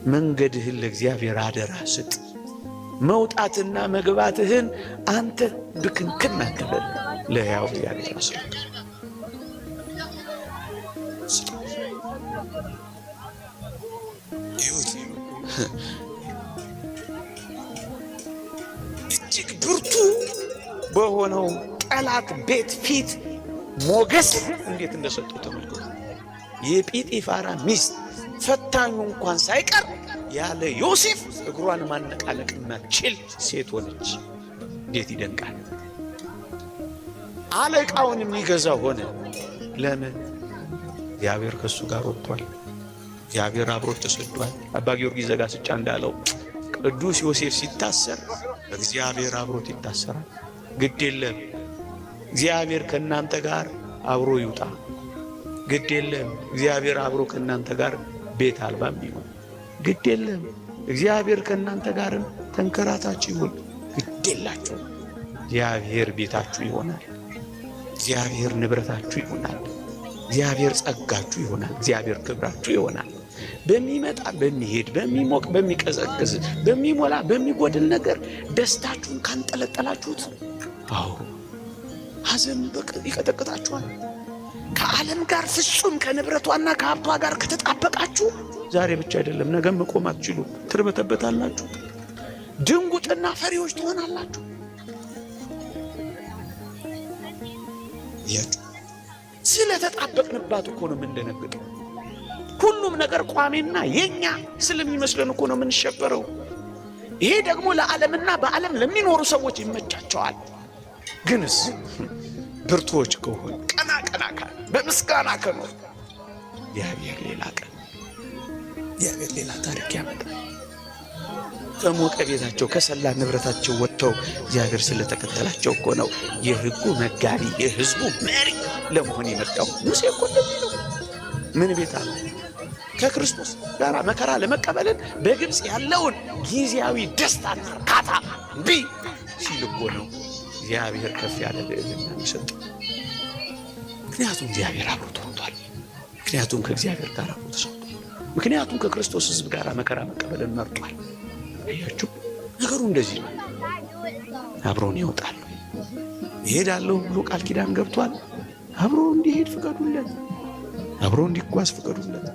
መንገድህን ለእግዚአብሔር አደራ ስጥ። መውጣትና መግባትህን አንተ ብክንክን አትበል። ለሕያው እግዚአብሔር አስረክብ። እጅግ ብርቱ በሆነው ጠላት ቤት ፊት ሞገስ እንዴት እንደሰጠው ተመልከቱ። የጲጢፋራ ሚስት ፈታኙ እንኳን ሳይቀር ያለ ዮሴፍ እግሯን ማነቃነቅ ማትችል ሴት ሆነች። እንዴት ይደንቃል! አለቃውን የሚገዛ ሆነ። ለምን? እግዚአብሔር ከሱ ጋር ወጥቷል። እግዚአብሔር አብሮት ተሰዷል። አባ ጊዮርጊስ ዘጋስጫ እንዳለው ቅዱስ ዮሴፍ ሲታሰር እግዚአብሔር አብሮት ይታሰራል። ግድ የለም እግዚአብሔር ከእናንተ ጋር አብሮ ይውጣ። ግድ የለም እግዚአብሔር አብሮ ከእናንተ ጋር ቤት አልባም ይሁን። ግድ የለም እግዚአብሔር ከእናንተ ጋርም ተንከራታችሁ ይሁን። ግድ የላችሁ። እግዚአብሔር ቤታችሁ ይሆናል። እግዚአብሔር ንብረታችሁ ይሆናል። እግዚአብሔር ጸጋችሁ ይሆናል። እግዚአብሔር ክብራችሁ ይሆናል። በሚመጣ በሚሄድ በሚሞቅ በሚቀዘቅዝ በሚሞላ በሚጎድል ነገር ደስታችሁን ካንጠለጠላችሁት፣ አዎ ሐዘን ይቀጠቅጣችኋል። ከዓለም ጋር ፍጹም ከንብረቷና ከሀብቷ ጋር ከተጣበቃችሁ ዛሬ ብቻ አይደለም ነገም መቆም አትችሉም። ትርበተበታላችሁ። ድንጉጥና ፈሪዎች ትሆናላችሁ። ስለተጣበቅንባት እኮ ነው የምንደነግጠው። ሁሉም ነገር ቋሚና የኛ ስለሚመስለን እኮ ነው የምንሸበረው። ይሄ ደግሞ ለዓለምና በዓለም ለሚኖሩ ሰዎች ይመቻቸዋል። ግንስ ብርቱዎች ከሆን ቀና ካል በምስጋና ከኖር እግዚአብሔር ሌላ ቀን እግዚአብሔር ሌላ ታሪክ ያመጣል። ከሞቀ ቤታቸው ከሰላ ንብረታቸው ወጥተው እግዚአብሔር ስለተከተላቸው እኮ ነው የሕጉ መጋቢ የሕዝቡ መሪ ለመሆን የመጣው። ሙሴ እኮ እንደሚለው ምን ቤት አለ? ከክርስቶስ ጋር መከራ ለመቀበልን በግብፅ ያለውን ጊዜያዊ ደስታና እርካታ እምቢ ሲል እኮ ነው እግዚአብሔር ከፍ ያለ ልዕልና የሚሰጠው። ምክንያቱም እግዚአብሔር አብሮት ወጥቷል። ምክንያቱም ከእግዚአብሔር ጋር አብሮ ተሰጥቷል። ምክንያቱም ከክርስቶስ ሕዝብ ጋር መከራ መቀበልን መርጧል። አያችሁ፣ ነገሩ እንደዚህ ነው። አብሮን ይወጣል። ይሄዳለሁ ብሎ ቃል ኪዳን ገብቷል። አብሮ እንዲሄድ ፍቀዱለት። አብሮ እንዲጓዝ ፍቀዱለት።